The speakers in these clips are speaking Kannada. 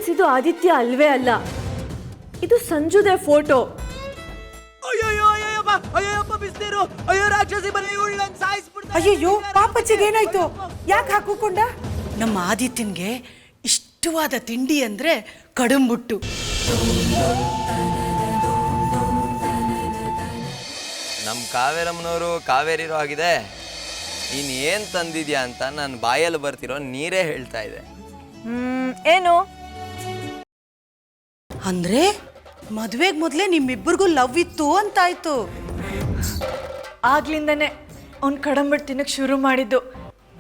ಮೀನ್ಸ್ ಇದು ಆದಿತ್ಯ ಅಲ್ವೇ ಅಲ್ಲ, ಇದು ಸಂಜುದೇ ಫೋಟೋ. ಅಯ್ಯಯ್ಯೋ ಪಾಪಚ್ಚಿಗೆ ಏನಾಯ್ತು? ಯಾಕೆ ಹಾಕುಕೊಂಡ? ನಮ್ಮ ಆದಿತ್ಯನ್ಗೆ ಇಷ್ಟವಾದ ತಿಂಡಿ ಅಂದ್ರೆ ಕಡುಂಬುಟ್ಟು. ನಮ್ಮ ಕಾವೇರಮ್ಮನವರು ಕಾವೇರಿರೋ ಆಗಿದೆ. ನೀನು ಏನು ತಂದಿದ್ಯಾ ಅಂತ ನನ್ನ ಬಾಯಲ್ಲಿ ಬರ್ತಿರೋ ನೀರೇ ಹೇಳ್ತಾ ಇದೆ. ಏನು ಅಂದ್ರೆ ಮದ್ವೆಗ್ ಮೊದ್ಲೇ ನಿಮ್ಮಿಬ್ಬರಿಗೂ ಲವ್ ಇತ್ತು ಅಂತಾಯ್ತು. ಆಗ್ಲಿಂದನೇ ಅವ್ನು ಕಡಂಬಟ್ಟು ತಿನ್ನಕ್ಕೆ ಶುರು ಮಾಡಿದ್ದು.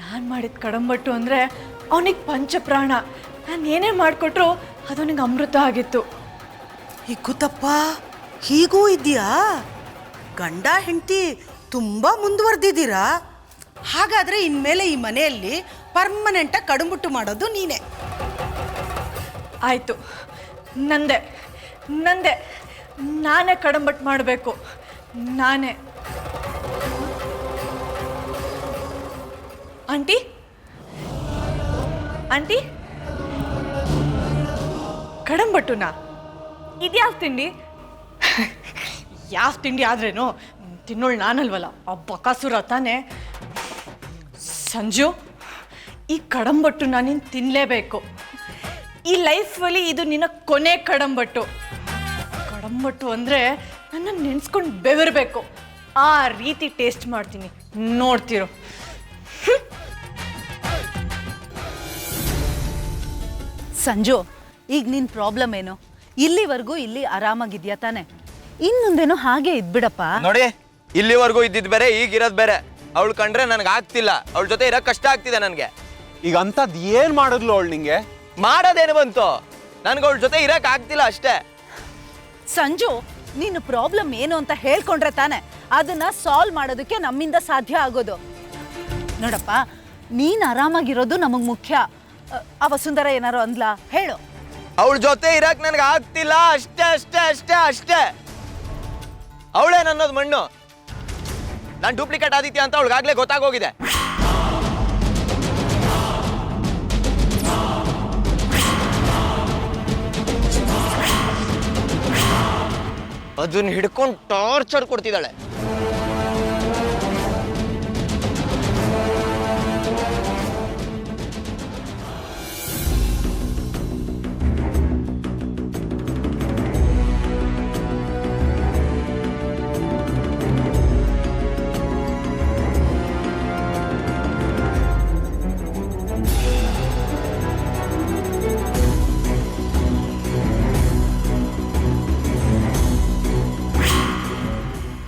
ನಾನು ಮಾಡಿದ ಕಡಂಬಟ್ಟು ಅಂದರೆ ಅವನಿಗೆ ಪಂಚಪ್ರಾಣ. ನಾನು ಏನೇ ಮಾಡಿಕೊಟ್ರು ಅದವನಿಗೆ ಅಮೃತ ಆಗಿತ್ತು. ಈ ಕೂತಪ್ಪ ಹೀಗೂ ಇದೆಯಾ? ಗಂಡ ಹೆಂಡತಿ ತುಂಬಾ ಮುಂದುವರೆದಿದ್ದೀರಾ. ಹಾಗಾದ್ರೆ ಇನ್ಮೇಲೆ ಈ ಮನೆಯಲ್ಲಿ ಪರ್ಮನೆಂಟಾಗಿ ಕಡುಂಬುಟ್ಟು ಮಾಡೋದು ನೀನೇ. ಆಯಿತು, ನಂದೆ ನಂದೆ ನಾನೇ ಕಡಂಬಟ್ಟು ಮಾಡಬೇಕು, ನಾನೇ. Aunty aunty, ಕಡಂಬಟ್ಟುನಾ? ಇದ್ಯಾವ ತಿಂಡಿ? ಯಾವ ತಿಂಡಿ ಆದ್ರೇನು ತಿನ್ನೋಳು ನಾನಲ್ವಲ್ಲ, ಆ ಬಕಾಸುರ ತಾನೆ. ಸಂಜು, ಈ ಕಡಂಬಟ್ಟು ನೀನು ತಿನ್ನಲೇಬೇಕು. ಈ ಲೈಫಲ್ಲಿ ಇದು ನಿನ್ನ ಕೊನೆ ಕಡಂಬಟ್ಟು. ಕಡಂಬಟ್ಟು ಅಂದರೆ ನನ್ನ ನೆನೆಸ್ಕೊಂಡು ಬೆವರಬೇಕು, ಆ ರೀತಿ ಟೇಸ್ಟ್ ಮಾಡ್ತೀನಿ, ನೋಡ್ತಿರೋ. ಸಂಜು, ಈಗ ನಿನ್ನ ಪ್ರಾಬ್ಲಮ್ ಏನು? ಇಲ್ಲಿವರೆಗೂ ಇಲ್ಲಿ ಆರಾಮಾಗಿದ್ಯಾ ತಾನೆ? ಇನ್ನೊಂದೇನೋ ಹಾಗೆ ಇದ್ಬಿಡಪ್ಪ. ನೋಡಿ, ಇಲ್ಲಿವರೆಗೂ ಇದ್ದಿದ್ದು ಬೇರೆ, ಈಗಿರೋದು ಬೇರೆ. ಅವಳು ಕಂಡ್ರೆ ನನಗೆ ಆಗ್ತಿಲ್ಲ, ಅವಳ ಜೊತೆ ಇರೋಕೆ ಕಷ್ಟ ಆಗ್ತಿದೆ ನನಗೆ. ಈಗ ಅಂಥದ್ದು ಏನು ಮಾಡಿದ್ಲು ಅವಳು ನಿಂಗೆ? ಮಾಡೋದೇನು ಬಂತು? ನನಗೆ ಅವಳ ಜೊತೆ ಇರೋಕೆ ಆಗ್ತಿಲ್ಲ ಅಷ್ಟೇ. ಸಂಜು, ನಿನ್ನ ಪ್ರಾಬ್ಲಮ್ ಏನು ಅಂತ ಹೇಳ್ಕೊಂಡ್ರೆ ತಾನೆ ಅದನ್ನ ಸಾಲ್ವ್ ಮಾಡೋದಕ್ಕೆ ನಮ್ಮಿಂದ ಸಾಧ್ಯ ಆಗೋದು. ನೋಡಪ್ಪ, ನೀನು ಆರಾಮಾಗಿರೋದು ನಮಗೆ ಮುಖ್ಯ. ವಸುಂಧರ ಏನಾರು ಅಂದ್ಲಾ ಹೇಳು? ಅವಳ ಜೊತೆ ಇರಕ್ ನನಗೆ ಆಗ್ತಿಲ್ಲ ಅಷ್ಟೇ ಅಷ್ಟೇ ಅಷ್ಟೇ ಅಷ್ಟೇ. ಅವಳೇ ನನ್ನೋದು ಮಣ್ಣು. ನಾನು ಡೂಪ್ಲಿಕೇಟ್ ಆದಿತ್ಯ ಅಂತ ಅವಳಿಗಾಗ್ಲೇ ಗೊತ್ತಾಗೋಗಿದೆ. ಅದನ್ನ ಹಿಡ್ಕೊಂಡು ಟಾರ್ಚರ್ ಕೊಡ್ತಿದ್ದಾಳೆ.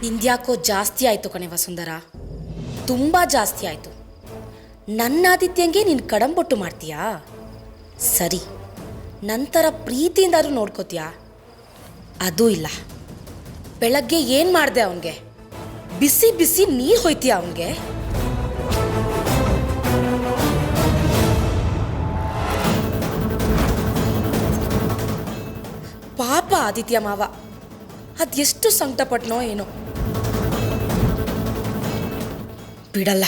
ನಿಂದ್ಯಾಕೋ ಜಾಸ್ತಿ ಆಯಿತು ಕಣೆ ವಸುಂಧರ, ತುಂಬ ಜಾಸ್ತಿ ಆಯಿತು. ನನ್ನ ಆದಿತ್ಯಂಗೆ ನೀನು ಕಡಂಬೊಟ್ಟು ಮಾಡ್ತೀಯಾ? ಸರಿ, ನಂತರ ಪ್ರೀತಿಯಿಂದಾದ್ರೂ ನೋಡ್ಕೋತೀಯಾ? ಅದೂ ಇಲ್ಲ. ಬೆಳಗ್ಗೆ ಏನು ಮಾಡಿದೆ ಅವನಿಗೆ? ಬಿಸಿ ಬಿಸಿ ನೀರು ಹೊಯ್ತೀಯಾ ಅವನಿಗೆ? ಪಾಪ ಆದಿತ್ಯ ಮಾವ, ಅದೆಷ್ಟು ಸಂಕಟಪಟ್ನೋ ಏನೋ. ಬಿಡಲ್ಲ,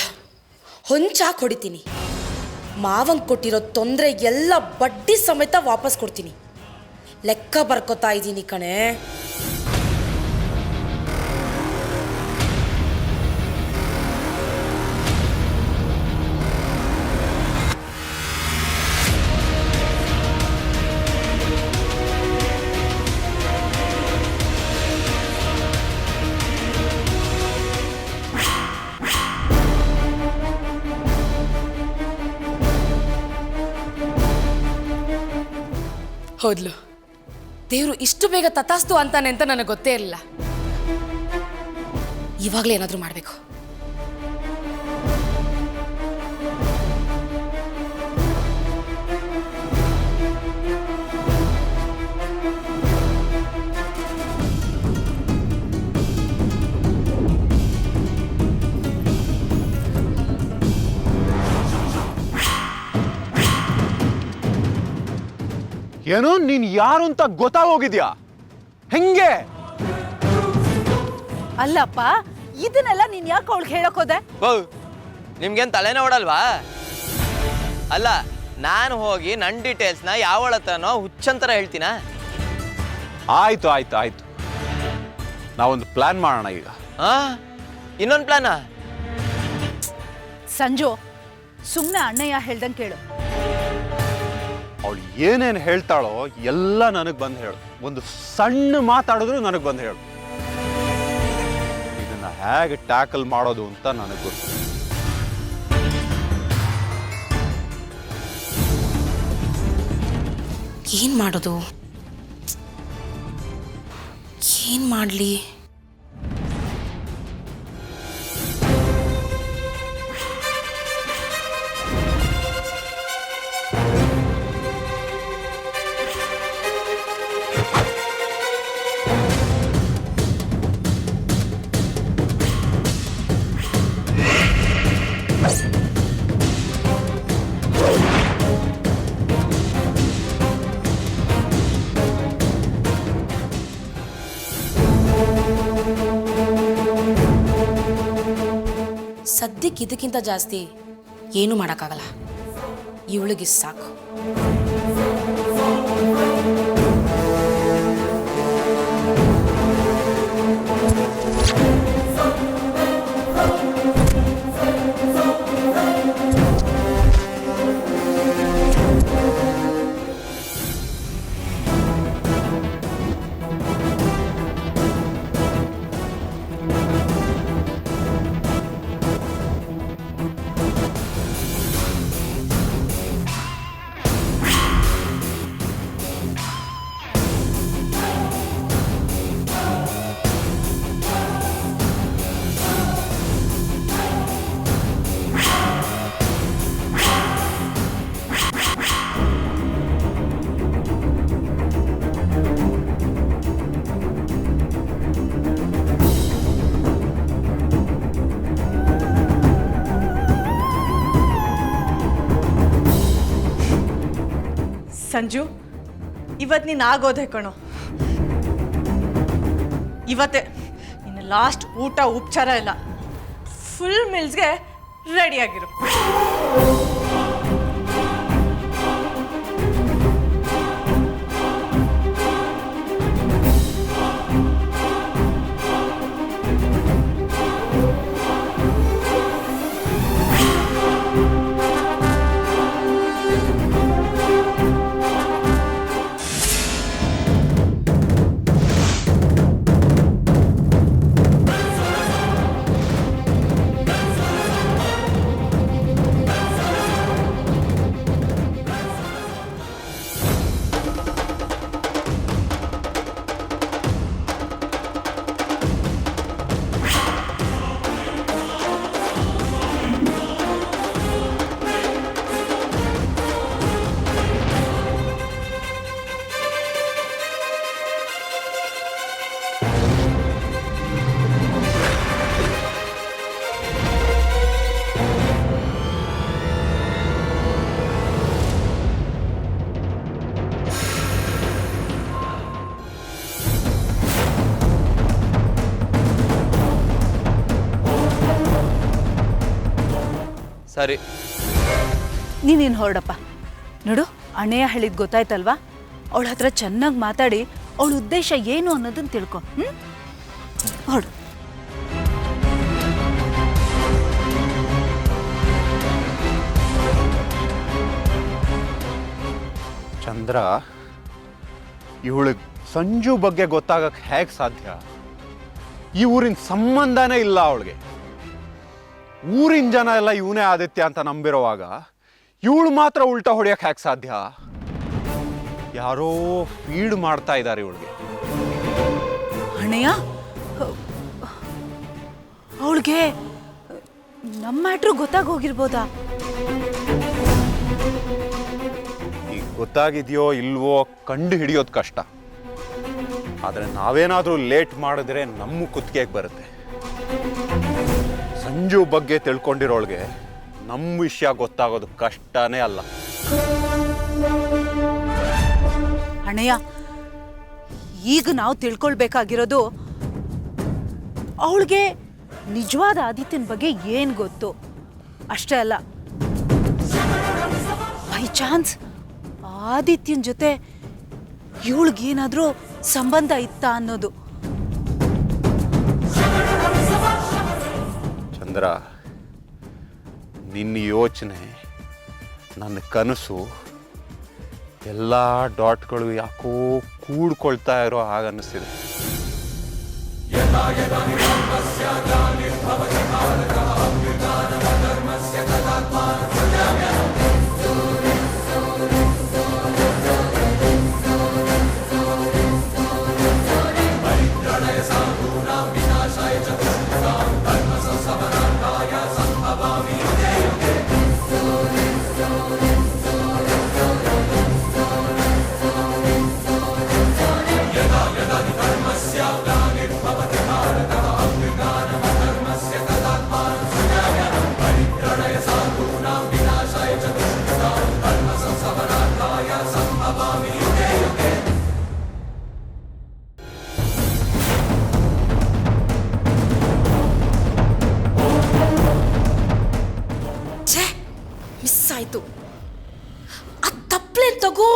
ಹೊಂಚಾಕ್ ಹೊಡಿತೀನಿ. ಮಾವಂಗೆ ಕೊಟ್ಟಿರೋ ತೊಂದರೆ ಎಲ್ಲ ಬಡ್ಡಿ ಸಮೇತ ವಾಪಸ್ ಕೊಡ್ತೀನಿ. ಲೆಕ್ಕ ಬರ್ಕೋತಾ ಇದ್ದೀನಿ ಕಣೆ. ಹೋದ್ಲು. ದೇವರು ಇಷ್ಟು ಬೇಗ ತಥಾಸ್ತು ಅಂತಾನೆ ಅಂತ ನನಗೆ ಗೊತ್ತೇ ಇರಲಿಲ್ಲ. ಇವಾಗಲೇ ಏನಾದರೂ ಮಾಡಬೇಕು. ಏನೋ ನೀನ್ ಯಾರು ಅಂತ ಗೊತ್ತಾಗೋಗಿದ್ಯಾ? ಹೆಂಗೆ? ಅಲ್ಲಪ್ಪ, ಇದನ್ನೆಲ್ಲ ನೀನ್ ಯಾಕೆ ಅವಳಿಗೆ ಹೇಳಕ್ ಹೋದೆ? ನಿಮ್ಗೇನು ತಲೆನೇ ಓಡಲ್ವಾ? ಅಲ್ಲ, ನಾನು ಹೋಗಿ ನನ್ನ ಡೀಟೇಲ್ಸ್ನ ಯಾವಳತನೋ ಹುಚ್ಚಂತರ ಹೇಳ್ತೀನ. ಆಯ್ತು ಆಯ್ತು ಆಯ್ತು, ನಾವೊಂದು ಪ್ಲಾನ್ ಮಾಡೋಣ ಈಗ. ಇನ್ನೊಂದು ಪ್ಲಾನಾ? ಸಂಜು, ಸುಮ್ಮನೆ ಅಣ್ಣಯ್ಯ ಹೇಳ್ದಂಗೆ ಕೇಳು. ಅವಳು ಏನೇನು ಹೇಳ್ತಾಳೋ ಎಲ್ಲ ನನಗೆ ಬಂದು ಹೇಳು. ಒಂದು ಸಣ್ಣ ಮಾತಾಡಿದ್ರು ನನಗೆ ಬಂದು ಹೇಳು. ಇದನ್ನ ಹೇಗೆ ಟ್ಯಾಕಲ್ ಮಾಡೋದು ಅಂತ ನನಗೆ ಗೊತ್ತು. ಏನು ಮಾಡೋದು? ಏನು ಮಾಡಲಿ? ಸದ್ಯಕ್ಕೆ ಇದಕ್ಕಿಂತ ಜಾಸ್ತಿ ಏನೂ ಮಾಡೋಕ್ಕಾಗಲ್ಲ. ಇವಳಿಗೆ ಸಾಕು. ಸಂಜು, ಇವತ್ತು ನೀನು ಆಗೋದೆ ಕಣೋ. ಇವತ್ತೇ ಇನ್ನು ಲಾಸ್ಟ್ ಊಟ ಉಪಚಾರ ಇಲ್ಲ. ಫುಲ್ ಮೀಲ್ಸ್ಗೆ ರೆಡಿಯಾಗಿರು. ಸರಿ, ನೀನೇನು ಹೊರಡಪ್ಪ. ನೋಡು, ಅಣ್ಣಯ್ಯ ಹೇಳಿದ್ ಗೊತ್ತಾಯ್ತಲ್ವಾ? ಅವಳ ಹತ್ರ ಚೆನ್ನಾಗಿ ಮಾತಾಡಿ ಅವಳ ಉದ್ದೇಶ ಏನು ಅನ್ನೋದನ್ನ ತಿಳ್ಕೊ. ಹೊರಡು. ಚಂದ್ರ, ಇವಳಿಗೆ ಸಂಜು ಬಗ್ಗೆ ಗೊತ್ತಾಗಕ್ಕೆ ಹೇಗೆ ಸಾಧ್ಯ? ಈ ಊರಿನ ಸಂಬಂಧನೇ ಇಲ್ಲ ಅವಳಿಗೆ. ಊರಿನ ಜನ ಎಲ್ಲ ಇವನೇ ಆದಿತ್ಯ ಅಂತ ನಂಬಿರುವಾಗ ಇವಳು ಮಾತ್ರ ಉಲ್ಟಾ ಹೊಡೆಯಕ್ಕೆ ಹೇಗೆ ಸಾಧ್ಯ? ಯಾರೋ ಫೀಡ್ ಮಾಡ್ತಾ ಇದ್ದಾರೆ ಇವಳಿಗೆ. ಅಣ್ಣಯ್ಯ, ಅವಳಿಗೆ ನಮ್ಮ ಮ್ಯಾಟ್ರು ಗೊತ್ತಾಗೋಗಿರ್ಬೋದಾ? ಈಗ ಗೊತ್ತಾಗಿದೆಯೋ ಇಲ್ವೋ ಕಂಡು ಹಿಡಿಯೋದು ಕಷ್ಟ. ಆದರೆ ನಾವೇನಾದರೂ ಲೇಟ್ ಮಾಡಿದ್ರೆ ನಮ್ಮ ಕುತ್ತಿಗೆಗೆ ಬರುತ್ತೆ. ಸಂಜು ಬಗ್ಗೆ ತಿಳ್ಕೊಂಡಿರೋಳ್ಗೆ ನಮ್ಮ ವಿಷಯ ಗೊತ್ತಾಗೋದು ಕಷ್ಟನೇ ಅಲ್ಲ. ಅಣ್ಣಯ್ಯ, ಈಗ ನಾವು ತಿಳ್ಕೊಳ್ಬೇಕಾಗಿರೋದು ಅವಳಿಗೆ ನಿಜವಾದ ಆದಿತ್ಯನ ಬಗ್ಗೆ ಏನು ಗೊತ್ತು ಅಷ್ಟೇ ಅಲ್ಲ, ಬೈ ಚಾನ್ಸ್ ಆದಿತ್ಯನ ಜೊತೆ ಇವಳಿಗೇನಾದ್ರೂ ಸಂಬಂಧ ಇತ್ತಾ ಅನ್ನೋದು. ಚಂದ್ರ, ನಿನ್ನ ಯೋಚನೆ, ನನ್ನ ಕನಸು ಎಲ್ಲ ಡಾಟ್ಗಳು ಯಾಕೋ ಕೂಡ್ಕೊಳ್ತಾ ಇರೋ ಹಾಗನ್ನಿಸ್ತಿದೆ. ಛೇ, ಮಿಸ್ ಆಯ್ತು. ಅದು ತಪ್ಪಲೇನು ತಗೋ.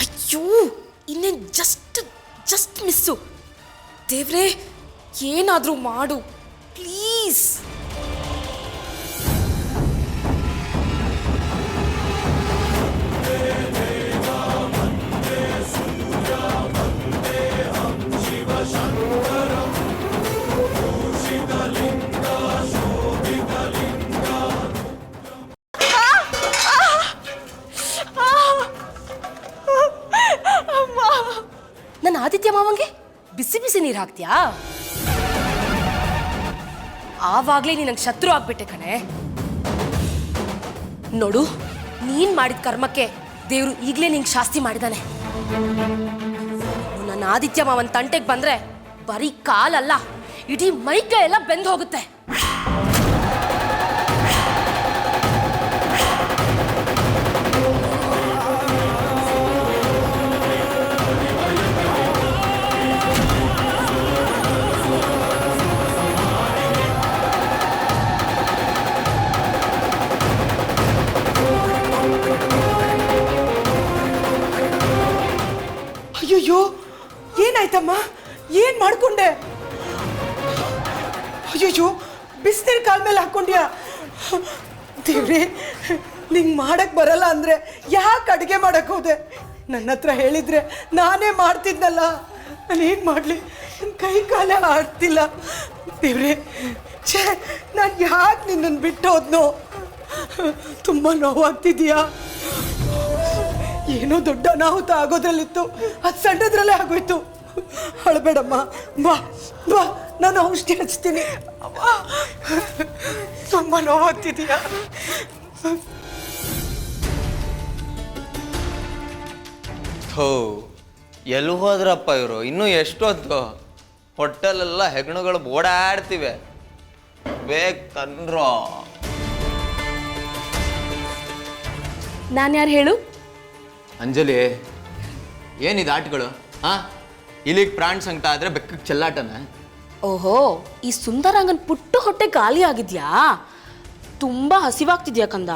ಅಯ್ಯೋ, ಇನ್ನೇನು ಜಸ್ಟ್ ಮಿಸ್ಸು. ದೇವ್ರೇ, ಏನಾದರೂ ಮಾಡು ಪ್ಲೀಸ್. ನನ್ನ ಆದಿತ್ಯ ಮಾವಂಗೆ ಬಿಸಿ ಬಿಸಿ ನೀರು ಹಾಕ್ತೀಯಾ? ಆವಾಗ್ಲೇ ನೀನಂಗೆ ಶತ್ರು ಆಗ್ಬಿಟ್ಟೆ ಕಣೆ. ನೋಡು, ನೀನ್ ಮಾಡಿದ ಕರ್ಮಕ್ಕೆ ದೇವ್ರು ಈಗಲೇ ನಿಂಗೆ ಶಾಸ್ತಿ ಮಾಡಿದಾನೆ. ನನ್ನ ಆದಿತ್ಯ ಮಾವನ್ ತಂಟೆಗೆ ಬಂದ್ರೆ ಬರೀ ಕಾಲಲ್ಲ, ಇಡೀ ಮೈಕೈ ಎಲ್ಲ ಬೆಂದು ಹೋಗುತ್ತೆ. ಅಯ್ಯಯ್ಯೋ, ಏನಾಯ್ತಮ್ಮ? ಏನ್ ಮಾಡ್ಕೊಂಡೆ? ಅಯ್ಯಯ್ಯೋ, ಬಿಸಿನೀರು ಕಾಲ ಮೇಲೆ ಹಾಕ್ಕೊಂಡ್ಯಾ? ದೇವ್ರೆ, ನಿಂಗೆ ಮಾಡಕ್ ಬರಲ್ಲ ಅಂದ್ರೆ ಯಾಕೆ ಅಡುಗೆ ಮಾಡಕ್ ಹೋದೆ? ನನ್ನ ಹತ್ರ ಹೇಳಿದ್ರೆ ನಾನೇ ಮಾಡ್ತಿದ್ನಲ್ಲ. ನಾನು ಏನು ಮಾಡಲಿ? ನನ್ನ ಕೈ ಕಾಲೇ ಆಡ್ತಿಲ್ಲ. ದೇವ್ರೆ, ಛೇ, ನಾನು ಯಾಕೆ ನಿನ್ನನ್ನು ಬಿಟ್ಟು ಹೋದ್ನೋ? ತುಂಬ ನೋವಾಗ್ತಿದೀಯಾ? ಏನೋ ದೊಡ್ಡ ಅನಾಹುತ ಆಗೋದ್ರಲ್ಲಿತ್ತು, ಅದು ಸಣ್ಣದ್ರಲ್ಲೇ ಆಗೋಯ್ತು. ಅಳಬೇಡಮ್ಮ, ಬಾ ಬಾ, ನಾನು ಔಷಧಿ ಹಚ್ತೀನಿ. ತುಂಬ ನೋವಾಗ್ತಿದೀಯಾ? ಥೋ, ಎಲ್ಲಿ ಹೋದ್ರಪ್ಪ ಇವರು? ಇನ್ನೂ ಎಷ್ಟೊತ್ತು? ಹೊಟ್ಟೆಲೆಲ್ಲ ಹೆಗಣುಗಳು ಓಡಾಡ್ತಿವೆ. ಬೇಗ ತಂದ್ರೋ. ನಾನು ಯಾರು ಹೇಳು? ಅಂಜಲಿ, ಏನಿದು ಆಟಗಳು? ಹಾಂ, ಇಲ್ಲಿಗೆ ಪ್ರಾಣ ಸಂಕಟ ಆದರೆ ಬೆಕ್ಕಕ್ಕೆ ಚೆಲ್ಲಾಟನ? ಓಹೋ, ಈ ಸುಂದರಾಂಗನ್ ಪುಟ್ಟು ಹೊಟ್ಟೆ ಖಾಲಿ ಆಗಿದ್ಯಾ? ತುಂಬಾ ಹಸಿವಾಗ್ತಿದ್ಯಾ ಕಂದ?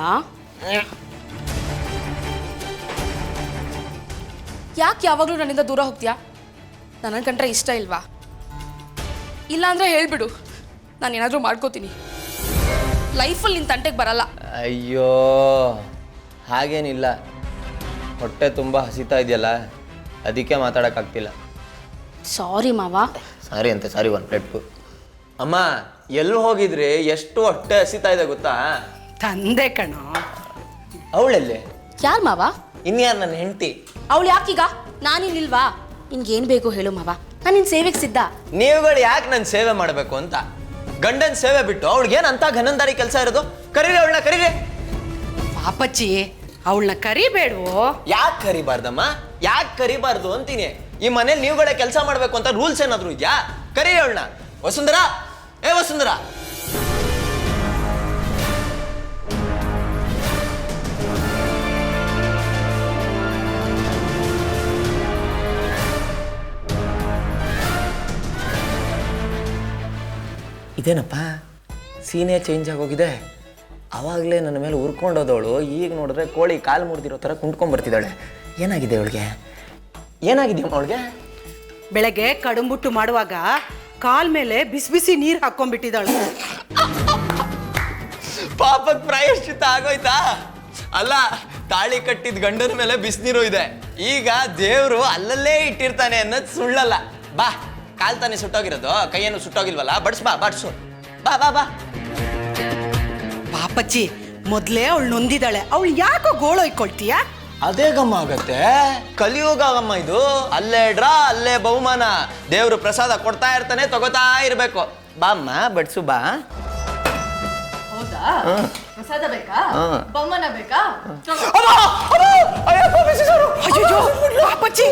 ಯಾಕೆ ಯಾವಾಗಲೂ ನನ್ನಿಂದ ದೂರ ಹೋಗ್ತೀಯಾ? ನನಗೆ ಕಂಡ್ರೆ ಇಷ್ಟ ಇಲ್ವಾ? ಇಲ್ಲಾಂದ್ರೆ ಹೇಳ್ಬಿಡು, ನಾನು ಏನಾದರೂ ಮಾಡ್ಕೋತೀನಿ. ಲೈಫಲ್ಲಿ ನಿನ್ನ ತಂಟೆಗೆ ಬರಲ್ಲ. ಅಯ್ಯೋ, ಹಾಗೇನಿಲ್ಲ. ಹೊಟ್ಟೆ ತುಂಬ ಹಸಿತಾ ಇದೆಯಲ್ಲ, ಅದಕ್ಕೆ ಮಾತಾಡೋಕ್ಕಾಗ್ತಿಲ್ಲ. ಸಾರಿ ಮಾವ. ಸಾರಿ ಅಂತೆ, ಸಾರಿ. ಒಂದು ಪ್ಲೇಟ್ಕು. ಅಮ್ಮ, ಎಲ್ಲಿ ಹೋಗಿದ್ರಿ? ಎಷ್ಟು ಹೊಟ್ಟೆ ಹಸಿತಾ ಇದೆ ಗೊತ್ತಾ? ತಂದೆ ಕಣೋ. ಅವಳೆಲ್ಲಿ? ಯಾರು ಮಾವ? ಇನ್ಯಾರು? ನನ್ನ ಹೆಂಡತಿ. ಅವಳು ಯಾಕೀಗ? ನಾನಿಲ್ಲಿಲ್ವಾ? ನಿನ್ಗೇನು ಬೇಕು ಹೇಳು ಮಾವ, ನಾನು ನಿನ್ನ ಸೇವೆಗೆ ಸಿದ್ಧ. ನೀವುಗಳು ಯಾಕೆ ನನ್ನ ಸೇವೆ ಮಾಡಬೇಕು ಅಂತ? ಗಂಡನ ಸೇವೆ ಬಿಟ್ಟು ಅವಳಿಗೇನಂತ ಘನಂದಾರಿ ಕೆಲಸ ಇರೋದು? ಕರೀರಿ ಅವಳನ್ನ, ಕರೀರಿ. ಪಾಪಚ್ಚಿ, ಅವಳನ್ನ ಕರಿಬೇಡ್ವೋ? ಯಾಕೆ ಕರಿಬಾರ್ದಮ್ಮ? ಯಾಕೆ ಕರಿಬಾರ್ದು ಅಂತೀನಿ. ಈ ಮನೇಲಿ ನೀವುಗಳೇ ಕೆಲಸ ಮಾಡಬೇಕು ಅಂತ ರೂಲ್ಸ್ ಏನಾದರೂ ಇದೆಯಾ? ಕರೀರಿ ಅವಳನ್ನ. ವಸುಂಧರಾ, ಏ ವಸುಂಧರಾ. ಇದೇನಪ್ಪ ಸೀನೇ ಚೇಂಜ್ ಆಗೋಗಿದೆ. ಆವಾಗಲೇ ನನ್ನ ಮೇಲೆ ಉರ್ಕೊಂಡೋದವಳು ಈಗ ನೋಡಿದ್ರೆ ಕೋಳಿ ಕಾಲು ಮುರಿದಿರೋ ಥರ ಕುಂಟ್ಕೊಂಡ್ಬರ್ತಿದ್ದಾಳೆ. ಏನಾಗಿದೆ ಅವಳಿಗೆ? ಏನಾಗಿದೆಯಮ್ಮ ಅವಳಿಗೆ? ಬೆಳಗ್ಗೆ ಕಡುಂಬುಟ್ಟು ಮಾಡುವಾಗ ಕಾಲ್ ಮೇಲೆ ಬಿಸಿ ಬಿಸಿ ನೀರು ಹಾಕೊಂಡ್ಬಿಟ್ಟಿದ್ದಾಳು. ಪಾಪಕ್ಕೆ ಪ್ರಾಯಶ್ಚಿತ್ತ ಆಗೋಯ್ತಾ? ಅಲ್ಲ, ತಾಳಿ ಕಟ್ಟಿದ ಗಂಡನ ಮೇಲೆ ಬಿಸಿನೀರು ಇದೆ. ಈಗ ದೇವರು ಅಲ್ಲಲ್ಲೇ ಇಟ್ಟಿರ್ತಾನೆ ಅನ್ನೋದು ಸುಳ್ಳಲ್ಲ. ಬಾ, ಕಾಲ್ ತಾನೇ ಸುಟ್ಟೋಗಿರೋದು, ಕೈಯೇನು ಸುಟ್ಟೋಗಿಲ್ವಲ್ಲ, ಬಡ್ಸ್ ಬಾ, ಬಡ್ಸು ಬಾ ಬಾ ಬಾ. ಪಾಪಚ್ಚಿ, ಮೊದಲೇ ಅವಳು ನೊಂದಿದ್ದಾಳೆ, ಅವಳು ಯಾಕೋ ಗೋಳೊಯ್ಕೊಳ್ತೀಯ? ಅದೇ ಗಮ್ಮ ಆಗತ್ತೆ, ಕಲಿಯುಗ ಗಮ್ಮ ಇದು. ಅಲ್ಲೇ ಡ್ರಾ ಅಲ್ಲೇ ಬಹುಮಾನ. ದೇವ್ರು ಪ್ರಸಾದ ಕೊಡ್ತಾ ಇರ್ತಾನೆ, ತಗೋತಾ ಇರ್ಬೇಕು. ಬಾ ಅಮ್ಮ, ಬಡ್ಸು ಬಾ. ಹೌದಾ? ಪ್ರಸಾದ ಬೇಕಾ? ಬಹುಮಾನ ಬೇಕಾ? ಅಯ್ಯೋ ಪಾಪಚ್ಚಿ,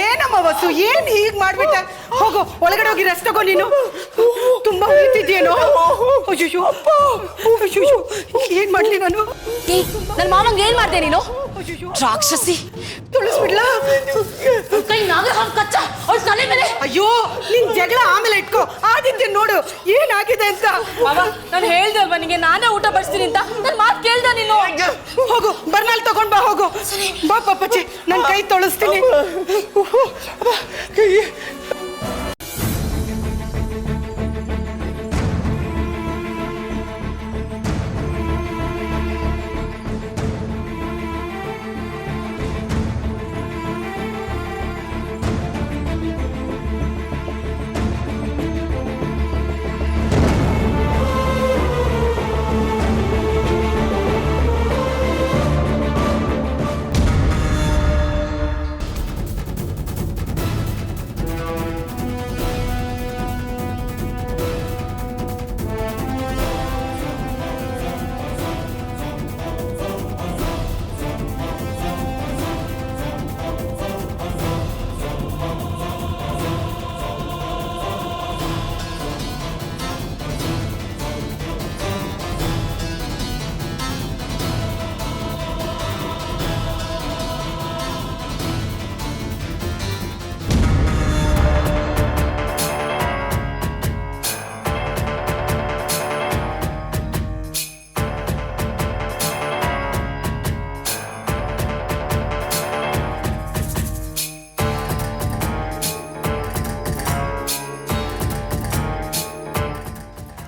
ಏನಮ್ಮ ವಸು, ಏನ್ ಹೀಗ್ ಮಾಡ್ಬಿಟ್ಟೆ? ಹೋಗು, ಒಳಗಡೆ ಹೋಗಿ ರೆಸ್ಟ್ ತಗೋ. ನೀನು ತುಂಬಾ ಉರಿತಿದ್ಯೇನೋ? ಅಯ್ಯೋ ಅಯ್ಯೋ, ಏನ್ ಮಾಡ್ಲಿ ನಾನು? ನನ್ನ ಮಾಮಂಗೆ ಏನ್ ಮಾಡ್ದೆ ನೀನು? ರಾಕ್ಷಸಿ, ತುಳಿಸ್ಬಿಡ್ಲಾ? ಕೈ ನಾಗರ ಕಚ್ಚ ಅವ್ಳ ತಲೆ ಮೇಲೆ. ಅಯ್ಯೋ, ನಿನ್ ಜಗಳ ಆಮೇಲೆ ಇಟ್ಕೋ. ಆದಿತ್ಯ ನೋಡು ಏನಾಗಿದೆ ಅಂತ. ನಾನು ಹೇಳ್ದೆ ಅಲ್ವಾ ನಿಂಗೆ, ನಾನೇ ಊಟ ಬಡಿಸ್ತೀನಿ ಅಂತ. ನನ್ನ ಮಾತು ಕೇಳ್ದ ನೀನು? ಹೋಗು, ಬರ್ನಾಲ್ ತಗೊಂಡ್ ಬಾ. ಹೋಗು ಬಾ ಪಾಪಚ್ಚಿ, ನನ್ ಕೈ ತೊಳಸ್ತೀನಿ.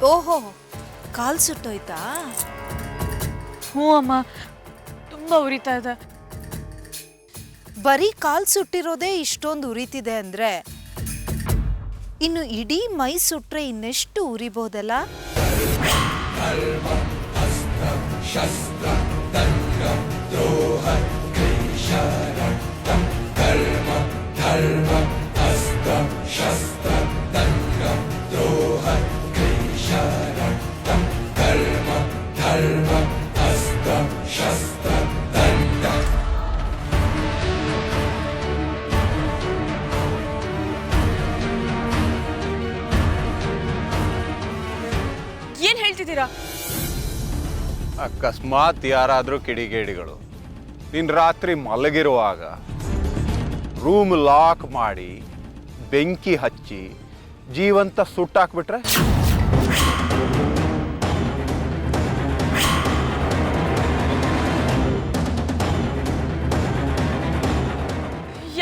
ಓಹೋ, ಕಾಲ್ ಸುಟ್ಟೋಯ್ತಾ? ಹ್ಞೂ ಅಮ್ಮ, ತುಂಬಾ ಉರಿತಾ ಇದೆ. ಬರೀ ಕಾಲ್ ಸುಟ್ಟಿರೋದೇ ಇಷ್ಟೊಂದು ಉರಿತಿದೆ ಅಂದ್ರೆ ಇನ್ನು ಇಡೀ ಮೈ ಸುಟ್ರೆ ಇನ್ನೆಷ್ಟು ಉರಿಬೋದಲ್ಲ? ಏನ್ ಹೇಳ್ತಿದ್ದೀರಾ? ಅಕಸ್ಮಾತ್ ಯಾರಾದರೂ ಕಿಡಿಗೇಡಿಗಳು ನೀನು ರಾತ್ರಿ ಮಲಗಿರುವಾಗ ರೂಮ್ ಲಾಕ್ ಮಾಡಿ ಬೆಂಕಿ ಹಚ್ಚಿ ಜೀವಂತ ಸುಟ್ಟಾಕ್ಬಿಟ್ರೆ?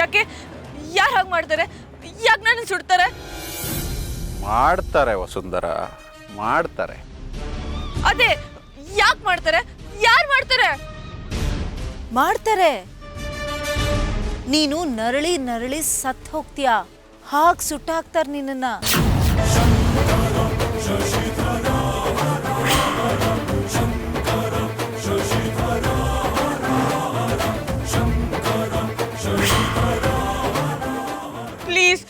ಯಾಕೆ? ಯಾರು ಹಾಗೆ ಮಾಡ್ತಾರೆ? ಯಾಕೆ ನನ್ನ ಸುಡ್ತಾರೆ? ಮಾಡ್ತಾರೆ ವಸುಂಧರ, ಮಾಡ್ತಾರೆ. ಅದೇ, ಯಾಕೆ ಮಾಡ್ತಾರೆ? ಯಾರು ಮಾಡ್ತಾರೆ? ಮಾಡ್ತಾರೆ. ನೀನು ನರಳಿ ನರಳಿ ಸತ್ ಹೋಗ್ತೀಯ, ಹಾಗೆ ಸುಟ್ಟಾಕ್ತಾರೆ ನಿನ್ನನ್ನ. ಪ್ಲೀಸ್,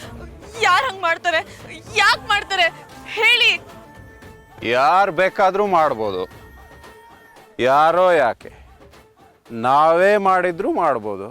ಯಾರು ಹಂಗೆ ಮಾಡ್ತಾರೆ? ಯಾಕೆ ಮಾಡ್ತಾರೆ ಹೇಳಿ? ಯಾರು ಬೇಕಾದರೂ ಮಾಡ್ಬೋದು. ಯಾರೋ ಯಾಕೆ, ನಾವೇ ಮಾಡಿದ್ರೂ ಮಾಡ್ಬೋದು.